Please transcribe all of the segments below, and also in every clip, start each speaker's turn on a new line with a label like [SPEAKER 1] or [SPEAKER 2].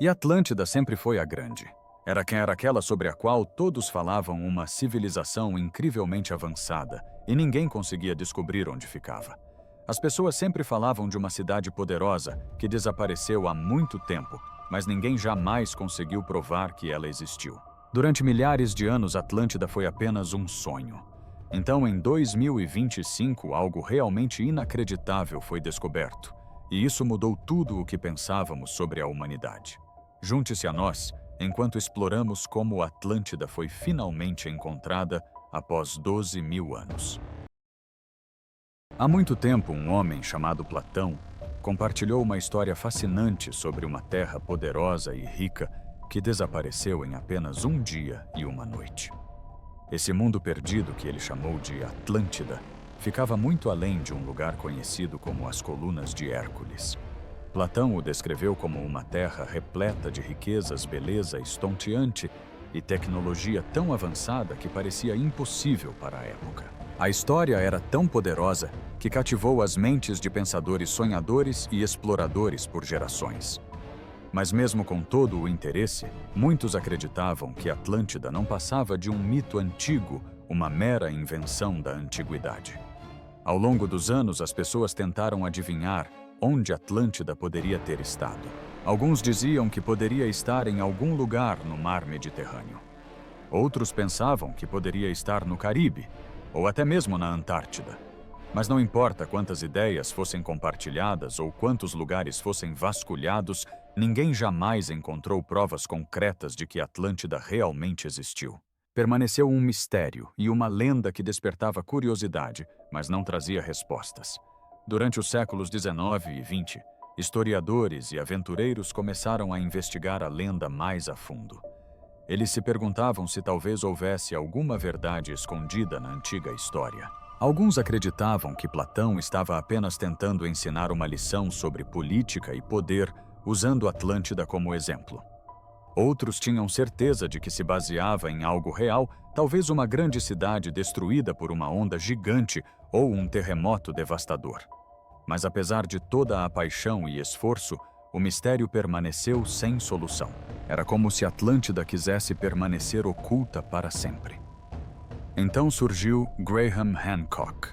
[SPEAKER 1] E Atlântida sempre foi a grande. Era aquela sobre a qual todos falavam, uma civilização incrivelmente avançada, e ninguém conseguia descobrir onde ficava. As pessoas sempre falavam de uma cidade poderosa que desapareceu há muito tempo, mas ninguém jamais conseguiu provar que ela existiu. Durante milhares de anos, Atlântida foi apenas um sonho. Então, em 2025, algo realmente inacreditável foi descoberto, e isso mudou tudo o que pensávamos sobre a humanidade. Junte-se a nós enquanto exploramos como Atlântida foi finalmente encontrada após 12 mil anos. Há muito tempo, um homem chamado Platão compartilhou uma história fascinante sobre uma terra poderosa e rica que desapareceu em apenas um dia e uma noite. Esse mundo perdido, que ele chamou de Atlântida, ficava muito além de um lugar conhecido como as Colunas de Hércules. Platão o descreveu como uma terra repleta de riquezas, beleza estonteante e tecnologia tão avançada que parecia impossível para a época. A história era tão poderosa que cativou as mentes de pensadores sonhadores e exploradores por gerações. Mas mesmo com todo o interesse, muitos acreditavam que Atlântida não passava de um mito antigo, uma mera invenção da antiguidade. Ao longo dos anos, as pessoas tentaram adivinhar onde Atlântida poderia ter estado. Alguns diziam que poderia estar em algum lugar no mar Mediterrâneo. Outros pensavam que poderia estar no Caribe, ou até mesmo na Antártida. Mas não importa quantas ideias fossem compartilhadas ou quantos lugares fossem vasculhados, ninguém jamais encontrou provas concretas de que Atlântida realmente existiu. Permaneceu um mistério e uma lenda que despertava curiosidade, mas não trazia respostas. Durante os séculos 19 e 20, historiadores e aventureiros começaram a investigar a lenda mais a fundo. Eles se perguntavam se talvez houvesse alguma verdade escondida na antiga história. Alguns acreditavam que Platão estava apenas tentando ensinar uma lição sobre política e poder, usando Atlântida como exemplo. Outros tinham certeza de que se baseava em algo real, talvez uma grande cidade destruída por uma onda gigante ou um terremoto devastador. Mas apesar de toda a paixão e esforço, o mistério permaneceu sem solução. Era como se Atlântida quisesse permanecer oculta para sempre. Então surgiu Graham Hancock,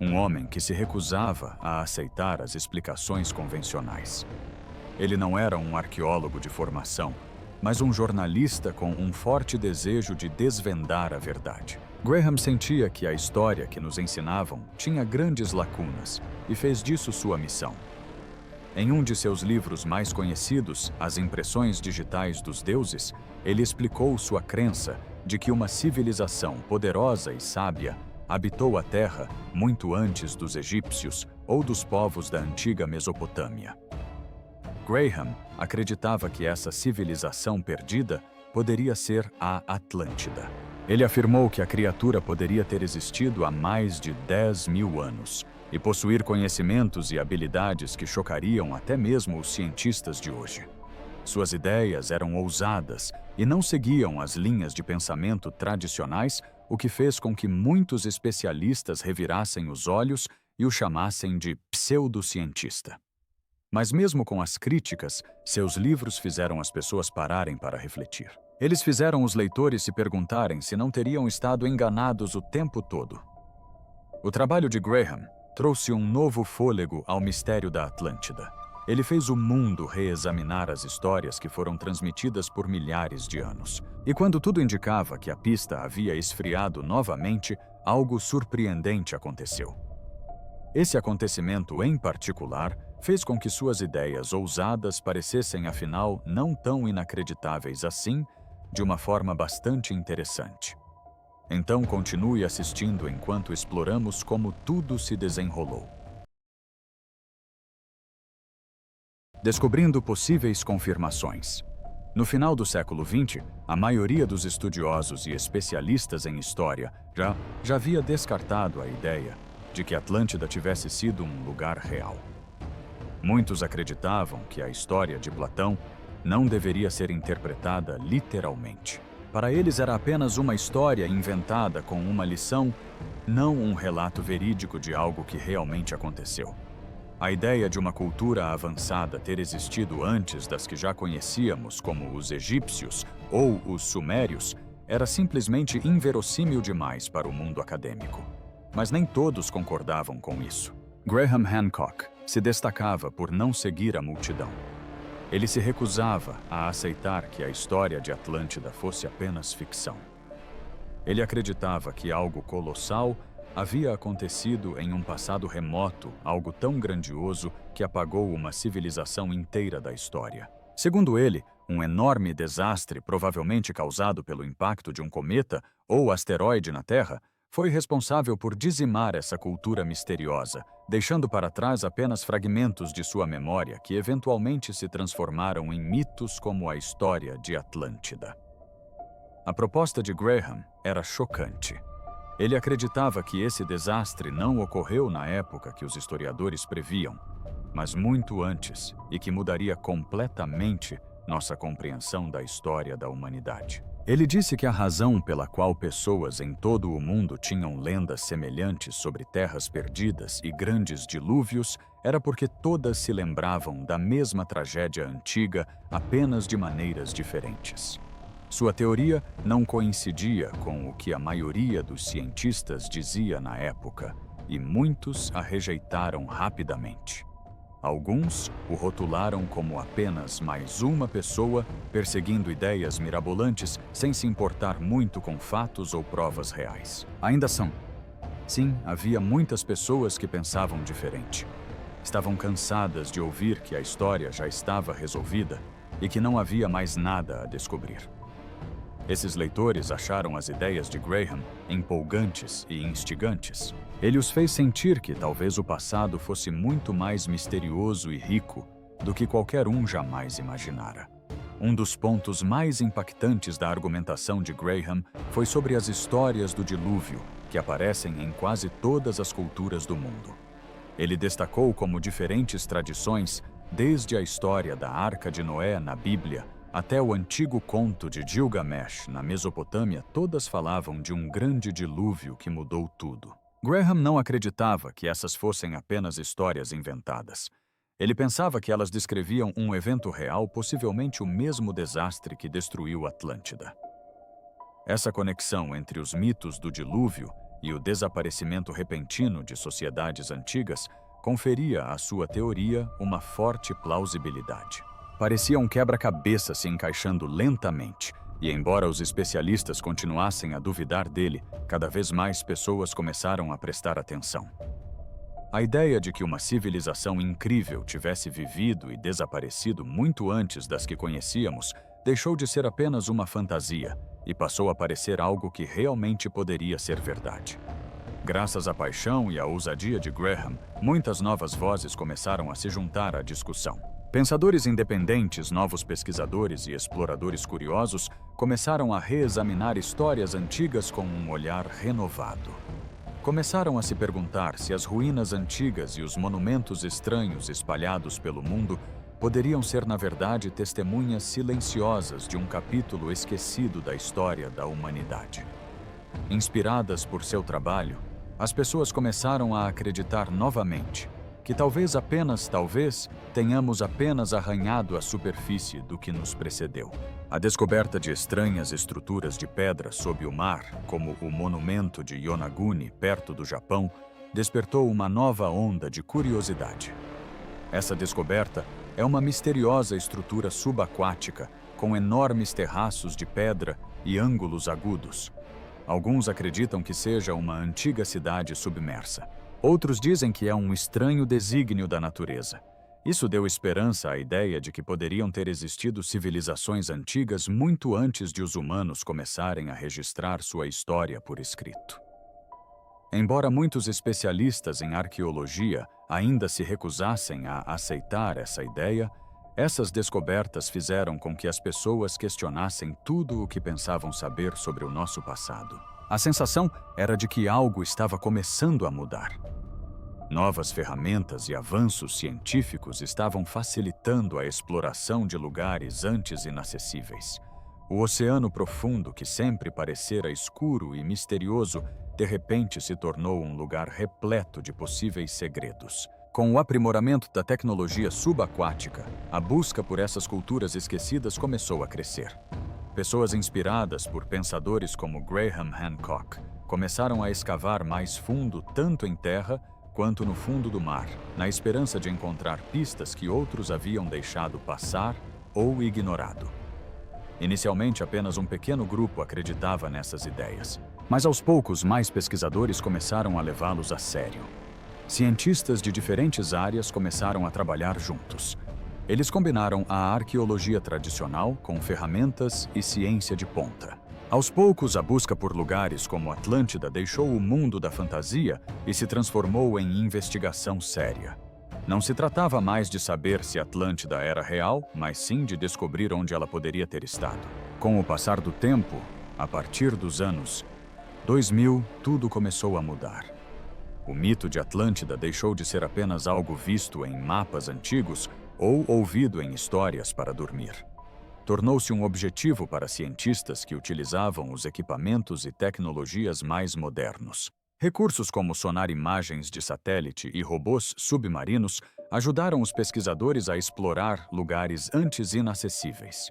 [SPEAKER 1] um homem que se recusava a aceitar as explicações convencionais. Ele não era um arqueólogo de formação, mas um jornalista com um forte desejo de desvendar a verdade. Graham sentia que a história que nos ensinavam tinha grandes lacunas e fez disso sua missão. Em um de seus livros mais conhecidos, As Impressões Digitais dos Deuses, ele explicou sua crença de que uma civilização poderosa e sábia habitou a Terra muito antes dos egípcios ou dos povos da antiga Mesopotâmia. Graham acreditava que essa civilização perdida poderia ser a Atlântida. Ele afirmou que a criatura poderia ter existido há mais de 10 mil anos e possuir conhecimentos e habilidades que chocariam até mesmo os cientistas de hoje. Suas ideias eram ousadas e não seguiam as linhas de pensamento tradicionais, o que fez com que muitos especialistas revirassem os olhos e o chamassem de pseudocientista. Mas mesmo com as críticas, seus livros fizeram as pessoas pararem para refletir. Eles fizeram os leitores se perguntarem se não teriam estado enganados o tempo todo. O trabalho de Graham trouxe um novo fôlego ao mistério da Atlântida. Ele fez o mundo reexaminar as histórias que foram transmitidas por milhares de anos. E quando tudo indicava que a pista havia esfriado novamente, algo surpreendente aconteceu. Esse acontecimento, em particular, fez com que suas ideias ousadas parecessem, afinal, não tão inacreditáveis assim, de uma forma bastante interessante. Então continue assistindo enquanto exploramos como tudo se desenrolou. Descobrindo possíveis confirmações. No final do século XX, a maioria dos estudiosos e especialistas em história já havia descartado a ideia de que Atlântida tivesse sido um lugar real. Muitos acreditavam que a história de Platão não deveria ser interpretada literalmente. Para eles era apenas uma história inventada com uma lição, não um relato verídico de algo que realmente aconteceu. A ideia de uma cultura avançada ter existido antes das que já conhecíamos, como os egípcios ou os sumérios, era simplesmente inverossímil demais para o mundo acadêmico. Mas nem todos concordavam com isso. Graham Hancock se destacava por não seguir a multidão. Ele se recusava a aceitar que a história de Atlântida fosse apenas ficção. Ele acreditava que algo colossal havia acontecido em um passado remoto, algo tão grandioso que apagou uma civilização inteira da história. Segundo ele, um enorme desastre, provavelmente causado pelo impacto de um cometa ou asteroide na Terra, foi responsável por dizimar essa cultura misteriosa, deixando para trás apenas fragmentos de sua memória que eventualmente se transformaram em mitos como a história de Atlântida. A proposta de Graham era chocante. Ele acreditava que esse desastre não ocorreu na época que os historiadores previam, mas muito antes, e que mudaria completamente nossa compreensão da história da humanidade. Ele disse que a razão pela qual pessoas em todo o mundo tinham lendas semelhantes sobre terras perdidas e grandes dilúvios era porque todas se lembravam da mesma tragédia antiga, apenas de maneiras diferentes. Sua teoria não coincidia com o que a maioria dos cientistas dizia na época, e muitos a rejeitaram rapidamente. Alguns o rotularam como apenas mais uma pessoa perseguindo ideias mirabolantes sem se importar muito com fatos ou provas reais. Ainda são. Sim, havia muitas pessoas que pensavam diferente. Estavam cansadas de ouvir que a história já estava resolvida e que não havia mais nada a descobrir. Esses leitores acharam as ideias de Graham empolgantes e instigantes. Ele os fez sentir que talvez o passado fosse muito mais misterioso e rico do que qualquer um jamais imaginara. Um dos pontos mais impactantes da argumentação de Graham foi sobre as histórias do dilúvio, que aparecem em quase todas as culturas do mundo. Ele destacou como diferentes tradições, desde a história da Arca de Noé na Bíblia, até o antigo conto de Gilgamesh, na Mesopotâmia, todas falavam de um grande dilúvio que mudou tudo. Graham não acreditava que essas fossem apenas histórias inventadas. Ele pensava que elas descreviam um evento real, possivelmente o mesmo desastre que destruiu Atlântida. Essa conexão entre os mitos do dilúvio e o desaparecimento repentino de sociedades antigas conferia à sua teoria uma forte plausibilidade. Parecia um quebra-cabeça se encaixando lentamente, e embora os especialistas continuassem a duvidar dele, cada vez mais pessoas começaram a prestar atenção. A ideia de que uma civilização incrível tivesse vivido e desaparecido muito antes das que conhecíamos deixou de ser apenas uma fantasia e passou a parecer algo que realmente poderia ser verdade. Graças à paixão e à ousadia de Graham, muitas novas vozes começaram a se juntar à discussão. Pensadores independentes, novos pesquisadores e exploradores curiosos começaram a reexaminar histórias antigas com um olhar renovado. Começaram a se perguntar se as ruínas antigas e os monumentos estranhos espalhados pelo mundo poderiam ser, na verdade, testemunhas silenciosas de um capítulo esquecido da história da humanidade. Inspiradas por seu trabalho, as pessoas começaram a acreditar novamente que talvez tenhamos apenas arranhado a superfície do que nos precedeu. A descoberta de estranhas estruturas de pedra sob o mar, como o monumento de Yonaguni, perto do Japão, despertou uma nova onda de curiosidade. Essa descoberta é uma misteriosa estrutura subaquática, com enormes terraços de pedra e ângulos agudos. Alguns acreditam que seja uma antiga cidade submersa. Outros dizem que é um estranho desígnio da natureza. Isso deu esperança à ideia de que poderiam ter existido civilizações antigas muito antes de os humanos começarem a registrar sua história por escrito. Embora muitos especialistas em arqueologia ainda se recusassem a aceitar essa ideia, essas descobertas fizeram com que as pessoas questionassem tudo o que pensavam saber sobre o nosso passado. A sensação era de que algo estava começando a mudar. Novas ferramentas e avanços científicos estavam facilitando a exploração de lugares antes inacessíveis. O oceano profundo, que sempre parecera escuro e misterioso, de repente se tornou um lugar repleto de possíveis segredos. Com o aprimoramento da tecnologia subaquática, a busca por essas culturas esquecidas começou a crescer. Pessoas inspiradas por pensadores como Graham Hancock começaram a escavar mais fundo tanto em terra quanto no fundo do mar, na esperança de encontrar pistas que outros haviam deixado passar ou ignorado. Inicialmente, apenas um pequeno grupo acreditava nessas ideias, mas aos poucos mais pesquisadores começaram a levá-los a sério. Cientistas de diferentes áreas começaram a trabalhar juntos. Eles combinaram a arqueologia tradicional com ferramentas e ciência de ponta. Aos poucos, a busca por lugares como Atlântida deixou o mundo da fantasia e se transformou em investigação séria. Não se tratava mais de saber se Atlântida era real, mas sim de descobrir onde ela poderia ter estado. Com o passar do tempo, a partir dos anos 2000, tudo começou a mudar. O mito de Atlântida deixou de ser apenas algo visto em mapas antigos ou ouvido em histórias para dormir. Tornou-se um objetivo para cientistas que utilizavam os equipamentos e tecnologias mais modernos. Recursos como sonar imagens de satélite e robôs submarinos ajudaram os pesquisadores a explorar lugares antes inacessíveis.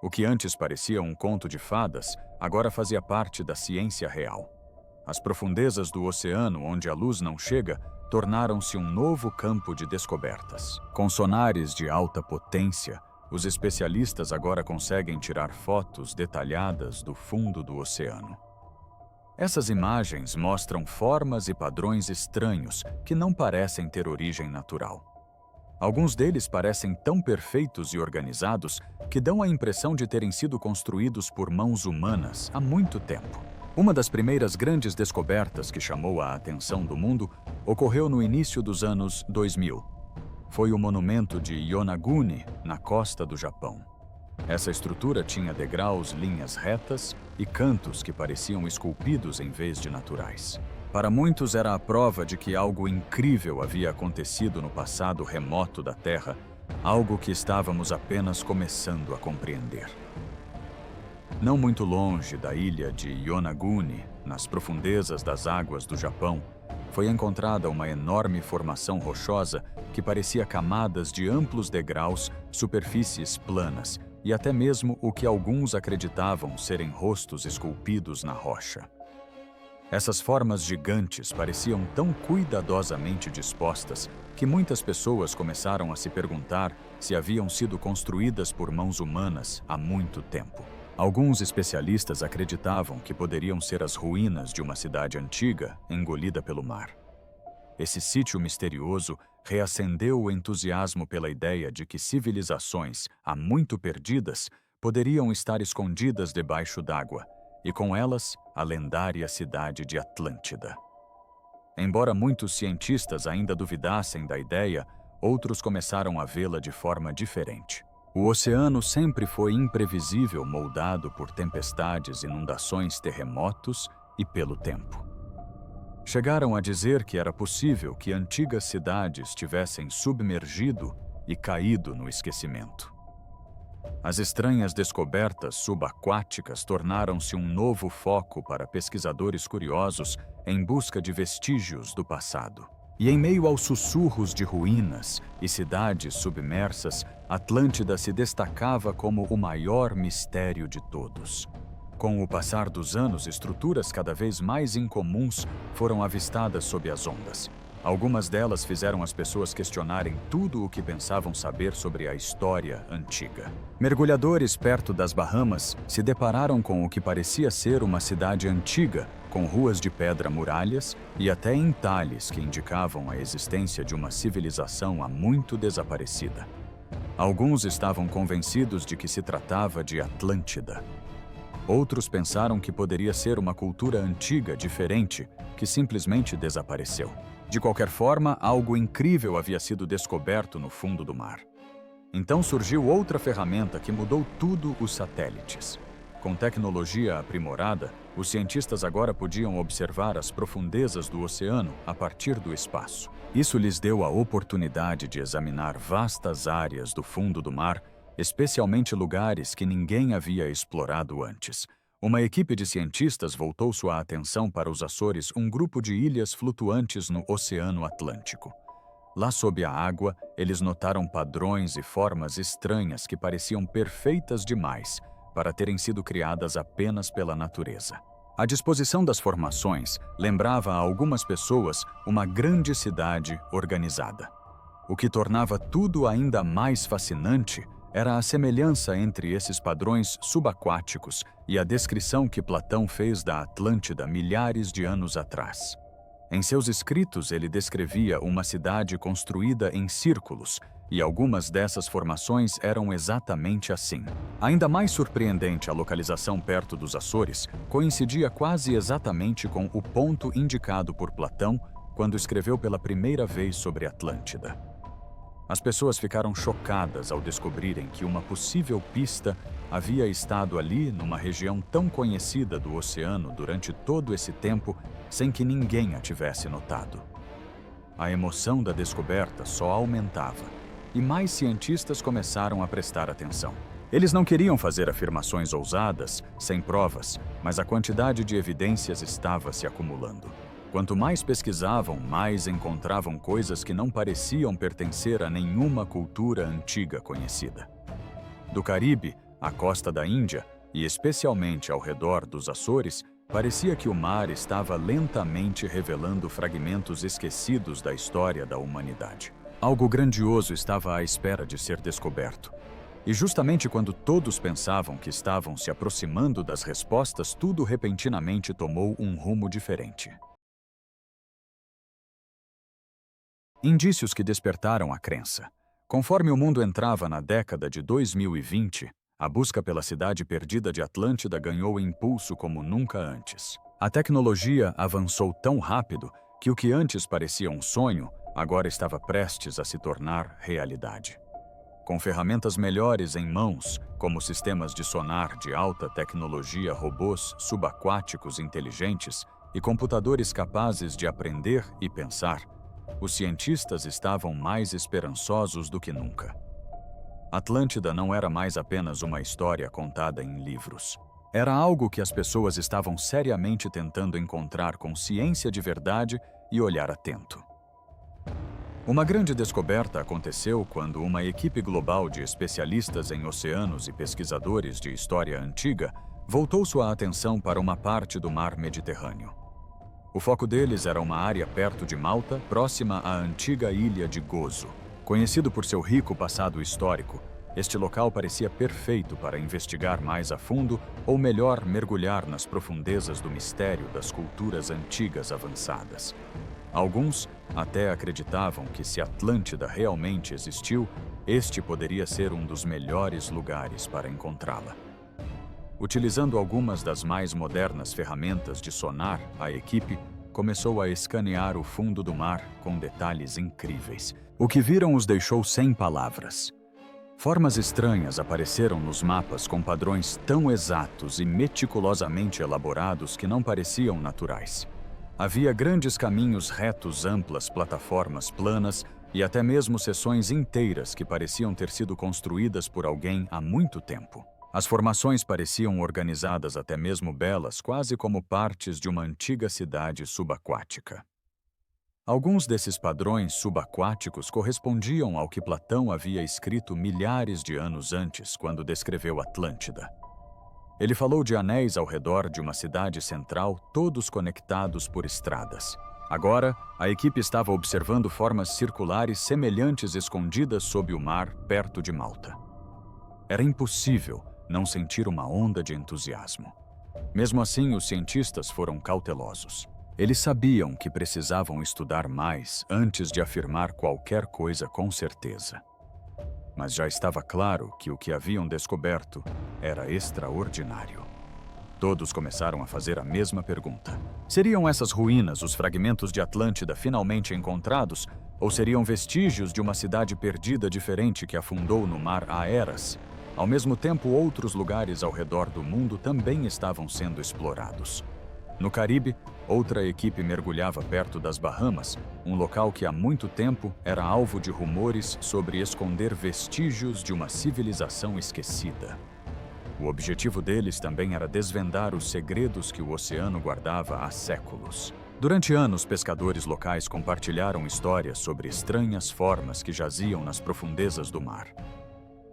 [SPEAKER 1] O que antes parecia um conto de fadas, agora fazia parte da ciência real. As profundezas do oceano, onde a luz não chega, tornaram-se um novo campo de descobertas. Com sonares de alta potência, os especialistas agora conseguem tirar fotos detalhadas do fundo do oceano. Essas imagens mostram formas e padrões estranhos que não parecem ter origem natural. Alguns deles parecem tão perfeitos e organizados que dão a impressão de terem sido construídos por mãos humanas há muito tempo. Uma das primeiras grandes descobertas que chamou a atenção do mundo ocorreu no início dos anos 2000. Foi o monumento de Yonaguni, na costa do Japão. Essa estrutura tinha degraus, linhas retas e cantos que pareciam esculpidos em vez de naturais. Para muitos era a prova de que algo incrível havia acontecido no passado remoto da Terra, algo que estávamos apenas começando a compreender. Não muito longe da ilha de Yonaguni, nas profundezas das águas do Japão, foi encontrada uma enorme formação rochosa que parecia camadas de amplos degraus, superfícies planas e até mesmo o que alguns acreditavam serem rostos esculpidos na rocha. Essas formas gigantes pareciam tão cuidadosamente dispostas que muitas pessoas começaram a se perguntar se haviam sido construídas por mãos humanas há muito tempo. Alguns especialistas acreditavam que poderiam ser as ruínas de uma cidade antiga engolida pelo mar. Esse sítio misterioso reacendeu o entusiasmo pela ideia de que civilizações, há muito perdidas, poderiam estar escondidas debaixo d'água, e com elas, a lendária cidade de Atlântida. Embora muitos cientistas ainda duvidassem da ideia, outros começaram a vê-la de forma diferente. O oceano sempre foi imprevisível, moldado por tempestades, inundações, terremotos e pelo tempo. Chegaram a dizer que era possível que antigas cidades tivessem submergido e caído no esquecimento. As estranhas descobertas subaquáticas tornaram-se um novo foco para pesquisadores curiosos em busca de vestígios do passado. E em meio aos sussurros de ruínas e cidades submersas, Atlântida se destacava como o maior mistério de todos. Com o passar dos anos, estruturas cada vez mais incomuns foram avistadas sob as ondas. Algumas delas fizeram as pessoas questionarem tudo o que pensavam saber sobre a história antiga. Mergulhadores perto das Bahamas se depararam com o que parecia ser uma cidade antiga, com ruas de pedra, muralhas e até entalhes que indicavam a existência de uma civilização há muito desaparecida. Alguns estavam convencidos de que se tratava de Atlântida. Outros pensaram que poderia ser uma cultura antiga, diferente, que simplesmente desapareceu. De qualquer forma, algo incrível havia sido descoberto no fundo do mar. Então surgiu outra ferramenta que mudou tudo: os satélites. Com tecnologia aprimorada, os cientistas agora podiam observar as profundezas do oceano a partir do espaço. Isso lhes deu a oportunidade de examinar vastas áreas do fundo do mar, especialmente lugares que ninguém havia explorado antes. Uma equipe de cientistas voltou sua atenção para os Açores, um grupo de ilhas flutuantes no Oceano Atlântico. Lá sob a água, eles notaram padrões e formas estranhas que pareciam perfeitas demais para terem sido criadas apenas pela natureza. A disposição das formações lembrava a algumas pessoas uma grande cidade organizada. O que tornava tudo ainda mais fascinante era a semelhança entre esses padrões subaquáticos e a descrição que Platão fez da Atlântida milhares de anos atrás. Em seus escritos, ele descrevia uma cidade construída em círculos, e algumas dessas formações eram exatamente assim. Ainda mais surpreendente, a localização perto dos Açores coincidia quase exatamente com o ponto indicado por Platão quando escreveu pela primeira vez sobre Atlântida. As pessoas ficaram chocadas ao descobrirem que uma possível pista havia estado ali numa região tão conhecida do oceano durante todo esse tempo sem que ninguém a tivesse notado. A emoção da descoberta só aumentava, e mais cientistas começaram a prestar atenção. Eles não queriam fazer afirmações ousadas, sem provas, mas a quantidade de evidências estava se acumulando. Quanto mais pesquisavam, mais encontravam coisas que não pareciam pertencer a nenhuma cultura antiga conhecida. Do Caribe, à costa da Índia, e especialmente ao redor dos Açores, parecia que o mar estava lentamente revelando fragmentos esquecidos da história da humanidade. Algo grandioso estava à espera de ser descoberto. E justamente quando todos pensavam que estavam se aproximando das respostas, tudo repentinamente tomou um rumo diferente. Indícios que despertaram a crença. Conforme o mundo entrava na década de 2020, a busca pela cidade perdida de Atlântida ganhou impulso como nunca antes. A tecnologia avançou tão rápido que o que antes parecia um sonho, agora estava prestes a se tornar realidade. Com ferramentas melhores em mãos, como sistemas de sonar de alta tecnologia, robôs subaquáticos inteligentes e computadores capazes de aprender e pensar, os cientistas estavam mais esperançosos do que nunca. Atlântida não era mais apenas uma história contada em livros. Era algo que as pessoas estavam seriamente tentando encontrar com ciência de verdade e olhar atento. Uma grande descoberta aconteceu quando uma equipe global de especialistas em oceanos e pesquisadores de história antiga voltou sua atenção para uma parte do mar Mediterrâneo. O foco deles era uma área perto de Malta, próxima à antiga ilha de Gozo. Conhecido por seu rico passado histórico, este local parecia perfeito para investigar mais a fundo ou melhor mergulhar nas profundezas do mistério das culturas antigas avançadas. Alguns até acreditavam que se Atlântida realmente existiu, este poderia ser um dos melhores lugares para encontrá-la. Utilizando algumas das mais modernas ferramentas de sonar, a equipe começou a escanear o fundo do mar com detalhes incríveis. O que viram os deixou sem palavras. Formas estranhas apareceram nos mapas com padrões tão exatos e meticulosamente elaborados que não pareciam naturais. Havia grandes caminhos retos, amplas plataformas planas e até mesmo seções inteiras que pareciam ter sido construídas por alguém há muito tempo. As formações pareciam organizadas, até mesmo belas, quase como partes de uma antiga cidade subaquática. Alguns desses padrões subaquáticos correspondiam ao que Platão havia escrito milhares de anos antes, quando descreveu Atlântida. Ele falou de anéis ao redor de uma cidade central, todos conectados por estradas. Agora, a equipe estava observando formas circulares semelhantes escondidas sob o mar, perto de Malta. Era impossível não sentir uma onda de entusiasmo. Mesmo assim, os cientistas foram cautelosos. Eles sabiam que precisavam estudar mais antes de afirmar qualquer coisa com certeza. Mas já estava claro que o que haviam descoberto era extraordinário. Todos começaram a fazer a mesma pergunta. Seriam essas ruínas os fragmentos de Atlântida finalmente encontrados? Ou seriam vestígios de uma cidade perdida diferente que afundou no mar há eras? Ao mesmo tempo, outros lugares ao redor do mundo também estavam sendo explorados. No Caribe, outra equipe mergulhava perto das Bahamas, um local que há muito tempo era alvo de rumores sobre esconder vestígios de uma civilização esquecida. O objetivo deles também era desvendar os segredos que o oceano guardava há séculos. Durante anos, pescadores locais compartilharam histórias sobre estranhas formas que jaziam nas profundezas do mar.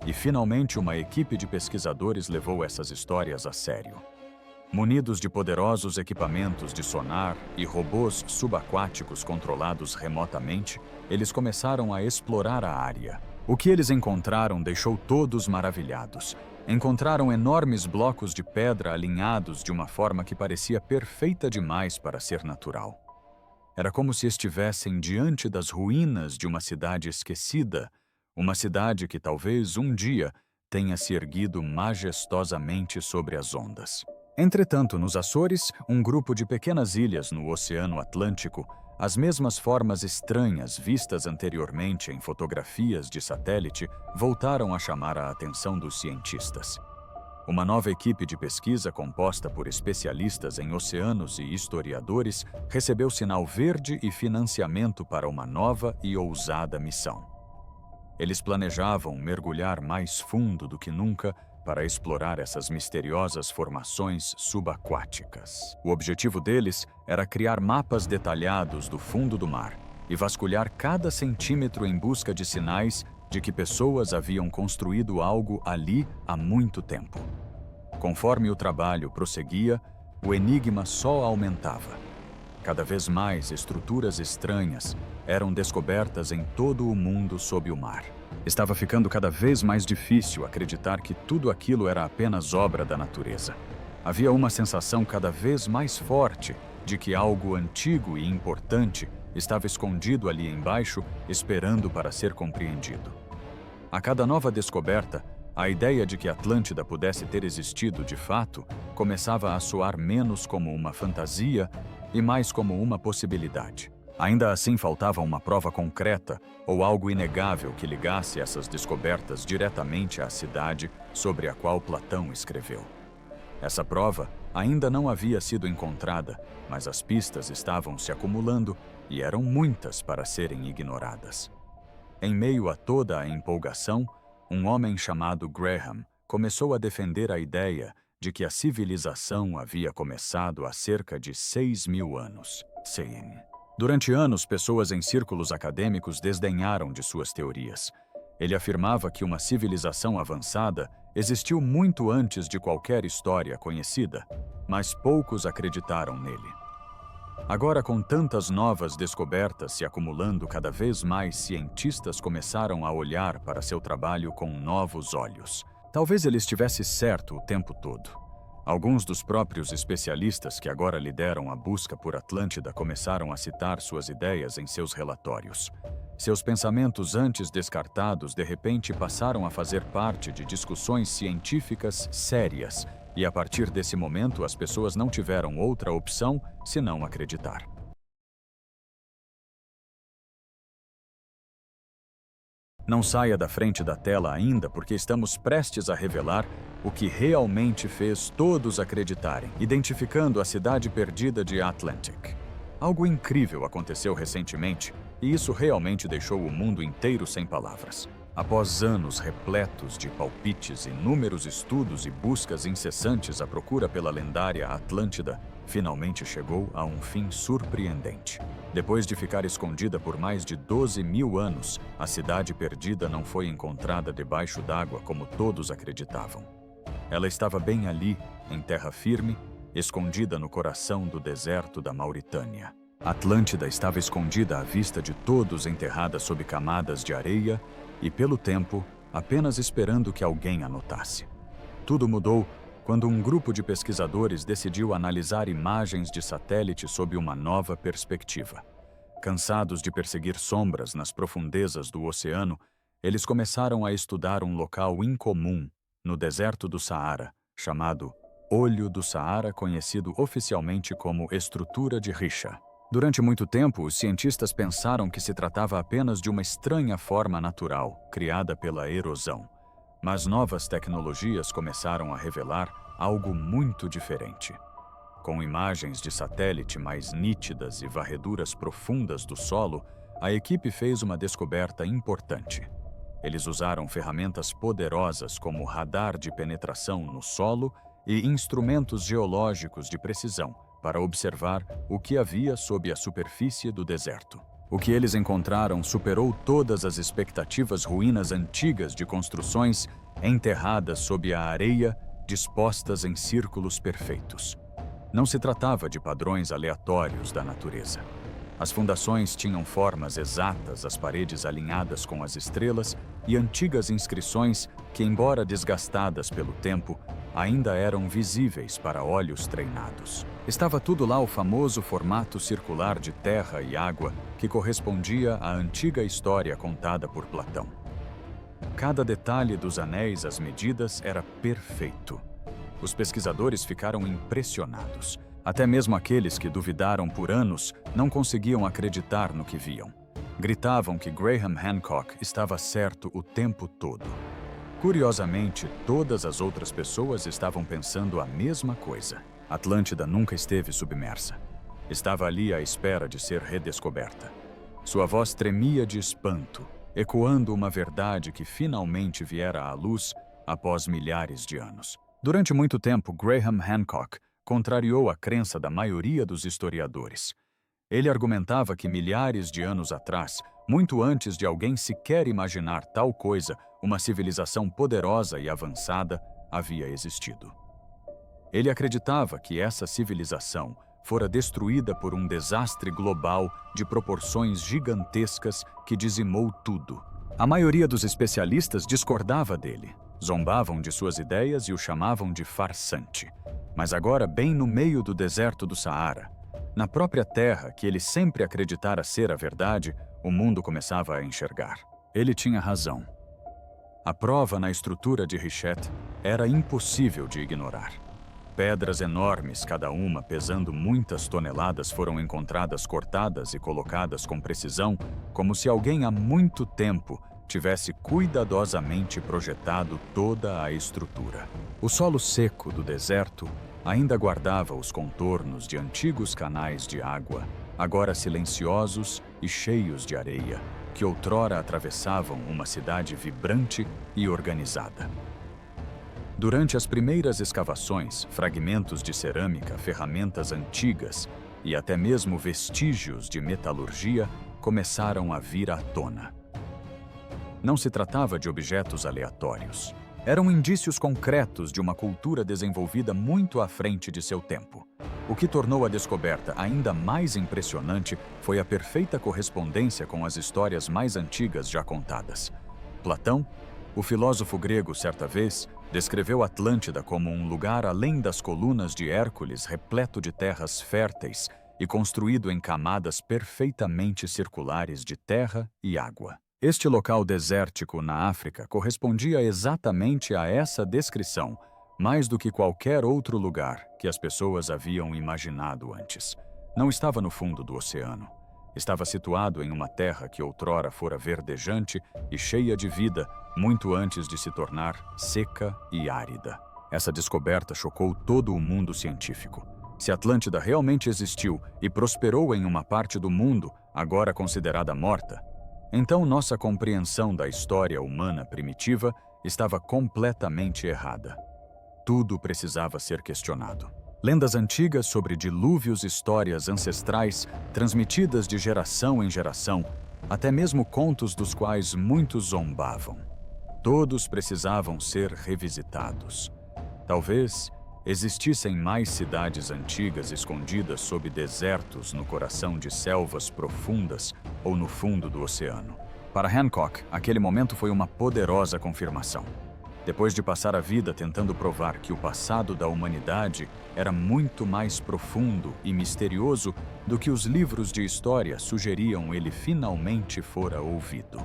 [SPEAKER 1] E finalmente uma equipe de pesquisadores levou essas histórias a sério. Munidos de poderosos equipamentos de sonar e robôs subaquáticos controlados remotamente, eles começaram a explorar a área. O que eles encontraram deixou todos maravilhados. Encontraram enormes blocos de pedra alinhados de uma forma que parecia perfeita demais para ser natural. Era como se estivessem diante das ruínas de uma cidade esquecida, uma cidade que talvez um dia tenha se erguido majestosamente sobre as ondas. Entretanto, nos Açores, um grupo de pequenas ilhas no Oceano Atlântico, as mesmas formas estranhas vistas anteriormente em fotografias de satélite voltaram a chamar a atenção dos cientistas. Uma nova equipe de pesquisa composta por especialistas em oceanos e historiadores recebeu sinal verde e financiamento para uma nova e ousada missão. Eles planejavam mergulhar mais fundo do que nunca para explorar essas misteriosas formações subaquáticas. O objetivo deles era criar mapas detalhados do fundo do mar e vasculhar cada centímetro em busca de sinais de que pessoas haviam construído algo ali há muito tempo. Conforme o trabalho prosseguia, o enigma só aumentava. Cada vez mais estruturas estranhas eram descobertas em todo o mundo sob o mar. Estava ficando cada vez mais difícil acreditar que tudo aquilo era apenas obra da natureza. Havia uma sensação cada vez mais forte de que algo antigo e importante estava escondido ali embaixo, esperando para ser compreendido. A cada nova descoberta, a ideia de que Atlântida pudesse ter existido de fato começava a soar menos como uma fantasia e mais como uma possibilidade. Ainda assim, faltava uma prova concreta ou algo inegável que ligasse essas descobertas diretamente à cidade sobre a qual Platão escreveu. Essa prova ainda não havia sido encontrada, mas as pistas estavam se acumulando e eram muitas para serem ignoradas. Em meio a toda a empolgação, um homem chamado Graham começou a defender a ideia de que a civilização havia começado há cerca de 6.000 anos. Durante anos, pessoas em círculos acadêmicos desdenharam de suas teorias. Ele afirmava que uma civilização avançada existiu muito antes de qualquer história conhecida, mas poucos acreditaram nele. Agora, com tantas novas descobertas se acumulando, cada vez mais cientistas começaram a olhar para seu trabalho com novos olhos. Talvez ele estivesse certo o tempo todo. Alguns dos próprios especialistas que agora lideram a busca por Atlântida começaram a citar suas ideias em seus relatórios. Seus pensamentos antes descartados de repente passaram a fazer parte de discussões científicas sérias, e a partir desse momento as pessoas não tiveram outra opção senão acreditar. Não saia da frente da tela ainda, porque estamos prestes a revelar o que realmente fez todos acreditarem, identificando a cidade perdida de Atlantic. Algo incrível aconteceu recentemente, e isso realmente deixou o mundo inteiro sem palavras. Após anos repletos de palpites, inúmeros estudos e buscas incessantes, a procura pela lendária Atlântida finalmente chegou a um fim surpreendente. Depois de ficar escondida por mais de 12.000 anos, a cidade perdida não foi encontrada debaixo d'água como todos acreditavam. Ela estava bem ali, em terra firme, escondida no coração do deserto da Mauritânia. Atlântida estava escondida à vista de todos, enterrada sob camadas de areia e, pelo tempo, apenas esperando que alguém a notasse. Tudo mudou quando um grupo de pesquisadores decidiu analisar imagens de satélite sob uma nova perspectiva. Cansados de perseguir sombras nas profundezas do oceano, eles começaram a estudar um local incomum no deserto do Saara, chamado Olho do Saara, conhecido oficialmente como Estrutura de Richa. Durante muito tempo, os cientistas pensaram que se tratava apenas de uma estranha forma natural, criada pela erosão. Mas novas tecnologias começaram a revelar algo muito diferente. Com imagens de satélite mais nítidas e varreduras profundas do solo, a equipe fez uma descoberta importante. Eles usaram ferramentas poderosas como radar de penetração no solo e instrumentos geológicos de precisão para observar o que havia sob a superfície do deserto. O que eles encontraram superou todas as expectativas. Ruínas antigas de construções enterradas sob a areia, dispostas em círculos perfeitos. Não se tratava de padrões aleatórios da natureza. As fundações tinham formas exatas, as paredes alinhadas com as estrelas e antigas inscrições que, embora desgastadas pelo tempo, ainda eram visíveis para olhos treinados. Estava tudo lá, o famoso formato circular de terra e água que correspondia à antiga história contada por Platão. Cada detalhe dos anéis, as medidas, era perfeito. Os pesquisadores ficaram impressionados. Até mesmo aqueles que duvidaram por anos não conseguiam acreditar no que viam. Gritavam que Graham Hancock estava certo o tempo todo. Curiosamente, todas as outras pessoas estavam pensando a mesma coisa. Atlântida nunca esteve submersa. Estava ali à espera de ser redescoberta. Sua voz tremia de espanto, ecoando uma verdade que finalmente viera à luz após milhares de anos. Durante muito tempo, Graham Hancock contrariou a crença da maioria dos historiadores. Ele argumentava que milhares de anos atrás, muito antes de alguém sequer imaginar tal coisa, uma civilização poderosa e avançada havia existido. Ele acreditava que essa civilização fora destruída por um desastre global de proporções gigantescas que dizimou tudo. A maioria dos especialistas discordava dele, zombavam de suas ideias e o chamavam de farsante. Mas agora, bem no meio do deserto do Saara, na própria terra que ele sempre acreditara ser a verdade, o mundo começava a enxergar. Ele tinha razão. A prova na estrutura de Richet era impossível de ignorar. Pedras enormes, cada uma pesando muitas toneladas, foram encontradas cortadas e colocadas com precisão, como se alguém há muito tempo tivesse cuidadosamente projetado toda a estrutura. O solo seco do deserto ainda guardava os contornos de antigos canais de água, agora silenciosos e cheios de areia, que outrora atravessavam uma cidade vibrante e organizada. Durante as primeiras escavações, fragmentos de cerâmica, ferramentas antigas e até mesmo vestígios de metalurgia começaram a vir à tona. Não se tratava de objetos aleatórios. Eram indícios concretos de uma cultura desenvolvida muito à frente de seu tempo. O que tornou a descoberta ainda mais impressionante foi a perfeita correspondência com as histórias mais antigas já contadas. Platão, o filósofo grego, certa vez, descreveu Atlântida como um lugar além das colunas de Hércules, repleto de terras férteis e construído em camadas perfeitamente circulares de terra e água. Este local desértico na África correspondia exatamente a essa descrição, mais do que qualquer outro lugar que as pessoas haviam imaginado antes. Não estava no fundo do oceano. Estava situado em uma terra que outrora fora verdejante e cheia de vida, muito antes de se tornar seca e árida. Essa descoberta chocou todo o mundo científico. Se Atlântida realmente existiu e prosperou em uma parte do mundo agora considerada morta, então nossa compreensão da história humana primitiva estava completamente errada. Tudo precisava ser questionado. Lendas antigas sobre dilúvios, histórias ancestrais transmitidas de geração em geração, até mesmo contos dos quais muitos zombavam. Todos precisavam ser revisitados. Talvez existissem mais cidades antigas escondidas sob desertos no coração de selvas profundas ou no fundo do oceano. Para Hancock, aquele momento foi uma poderosa confirmação. Depois de passar a vida tentando provar que o passado da humanidade era muito mais profundo e misterioso do que os livros de história sugeriam, ele finalmente fora ouvido.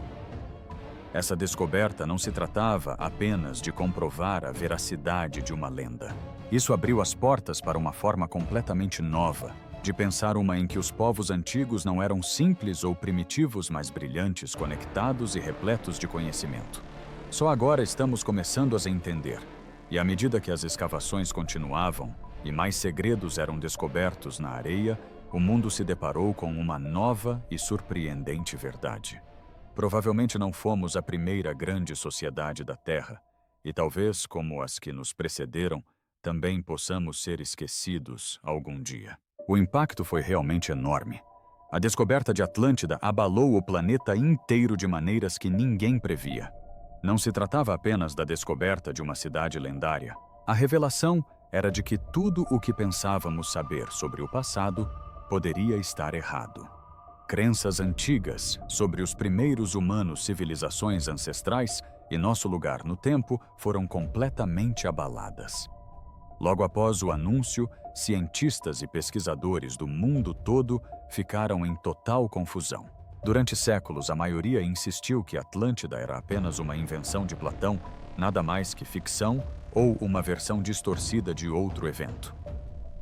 [SPEAKER 1] Essa descoberta não se tratava apenas de comprovar a veracidade de uma lenda. Isso abriu as portas para uma forma completamente nova de pensar, uma em que os povos antigos não eram simples ou primitivos, mas brilhantes, conectados e repletos de conhecimento. Só agora estamos começando a as entender, e à medida que as escavações continuavam e mais segredos eram descobertos na areia, o mundo se deparou com uma nova e surpreendente verdade. Provavelmente não fomos a primeira grande sociedade da Terra, e talvez, como as que nos precederam, também possamos ser esquecidos algum dia. O impacto foi realmente enorme. A descoberta de Atlântida abalou o planeta inteiro de maneiras que ninguém previa. Não se tratava apenas da descoberta de uma cidade lendária. A revelação era de que tudo o que pensávamos saber sobre o passado poderia estar errado. Crenças antigas sobre os primeiros humanos, civilizações ancestrais e nosso lugar no tempo foram completamente abaladas. Logo após o anúncio, cientistas e pesquisadores do mundo todo ficaram em total confusão. Durante séculos, a maioria insistiu que Atlântida era apenas uma invenção de Platão, nada mais que ficção ou uma versão distorcida de outro evento.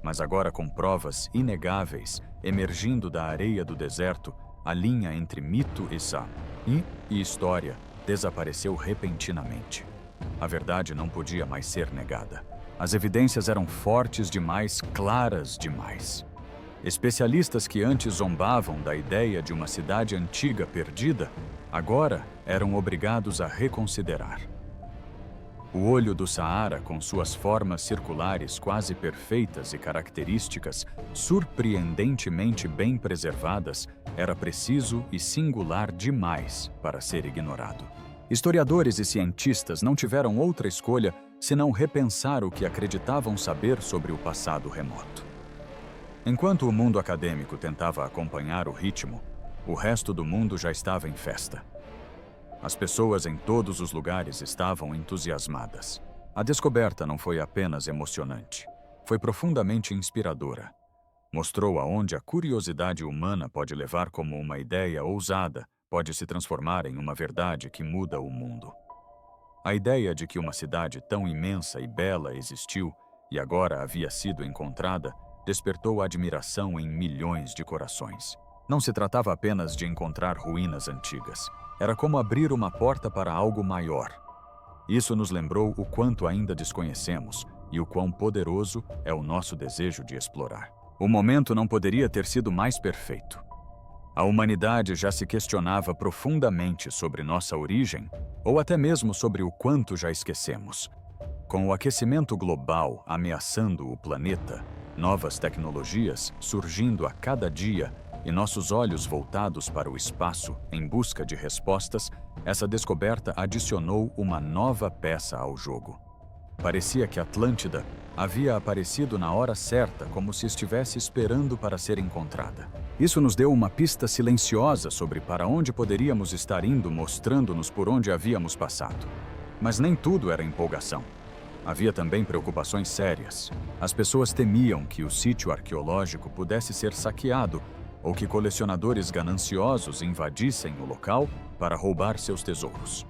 [SPEAKER 1] Mas agora, com provas inegáveis emergindo da areia do deserto, a linha entre mito e história desapareceu repentinamente. A verdade não podia mais ser negada. As evidências eram fortes demais, claras demais. Especialistas que antes zombavam da ideia de uma cidade antiga perdida, agora eram obrigados a reconsiderar. O olho do Saara, com suas formas circulares quase perfeitas e características surpreendentemente bem preservadas, era preciso e singular demais para ser ignorado. Historiadores e cientistas não tiveram outra escolha senão repensar o que acreditavam saber sobre o passado remoto. Enquanto o mundo acadêmico tentava acompanhar o ritmo, o resto do mundo já estava em festa. As pessoas em todos os lugares estavam entusiasmadas. A descoberta não foi apenas emocionante, foi profundamente inspiradora. Mostrou aonde a curiosidade humana pode levar como uma ideia ousada, pode se transformar em uma verdade que muda o mundo. A ideia de que uma cidade tão imensa e bela existiu e agora havia sido encontrada despertou admiração em milhões de corações. Não se tratava apenas de encontrar ruínas antigas. Era como abrir uma porta para algo maior. Isso nos lembrou o quanto ainda desconhecemos e o quão poderoso é o nosso desejo de explorar. O momento não poderia ter sido mais perfeito. A humanidade já se questionava profundamente sobre nossa origem, ou até mesmo sobre o quanto já esquecemos. Com o aquecimento global ameaçando o planeta, novas tecnologias surgindo a cada dia e nossos olhos voltados para o espaço em busca de respostas, essa descoberta adicionou uma nova peça ao jogo. Parecia que Atlântida havia aparecido na hora certa, como se estivesse esperando para ser encontrada. Isso nos deu uma pista silenciosa sobre para onde poderíamos estar indo, mostrando-nos por onde havíamos passado. Mas nem tudo era empolgação. Havia também preocupações sérias. As pessoas temiam que o sítio arqueológico pudesse ser saqueado ou que colecionadores gananciosos invadissem o local para roubar seus tesouros.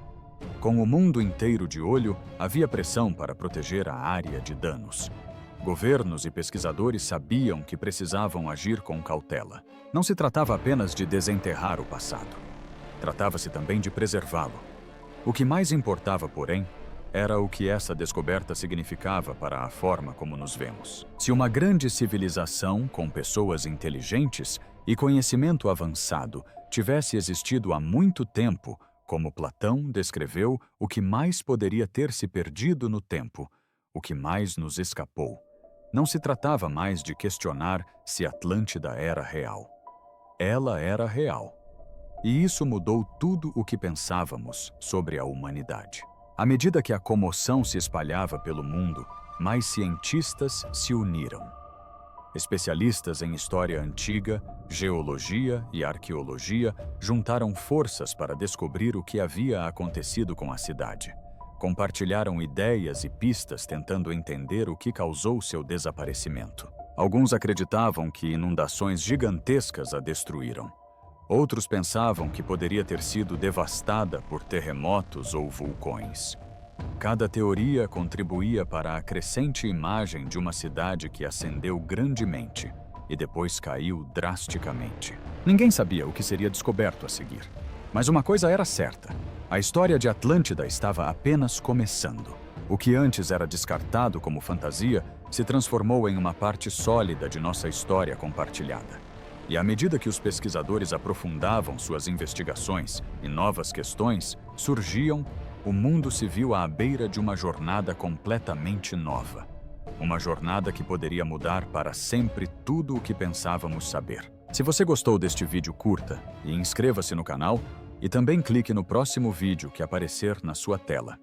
[SPEAKER 1] Com o mundo inteiro de olho, havia pressão para proteger a área de danos. Governos e pesquisadores sabiam que precisavam agir com cautela. Não se tratava apenas de desenterrar o passado. Tratava-se também de preservá-lo. O que mais importava, porém, era o que essa descoberta significava para a forma como nos vemos. Se uma grande civilização com pessoas inteligentes e conhecimento avançado tivesse existido há muito tempo, como Platão descreveu, o que mais poderia ter se perdido no tempo, o que mais nos escapou. Não se tratava mais de questionar se Atlântida era real. Ela era real. E isso mudou tudo o que pensávamos sobre a humanidade. À medida que a comoção se espalhava pelo mundo, mais cientistas se uniram. Especialistas em história antiga, geologia e arqueologia juntaram forças para descobrir o que havia acontecido com a cidade. Compartilharam ideias e pistas tentando entender o que causou seu desaparecimento. Alguns acreditavam que inundações gigantescas a destruíram. Outros pensavam que poderia ter sido devastada por terremotos ou vulcões. Cada teoria contribuía para a crescente imagem de uma cidade que ascendeu grandemente e depois caiu drasticamente. Ninguém sabia o que seria descoberto a seguir. Mas uma coisa era certa: a história de Atlântida estava apenas começando. O que antes era descartado como fantasia se transformou em uma parte sólida de nossa história compartilhada. E à medida que os pesquisadores aprofundavam suas investigações e novas questões surgiam, o mundo se viu à beira de uma jornada completamente nova. Uma jornada que poderia mudar para sempre tudo o que pensávamos saber. Se você gostou deste vídeo, curta e inscreva-se no canal e também clique no próximo vídeo que aparecer na sua tela.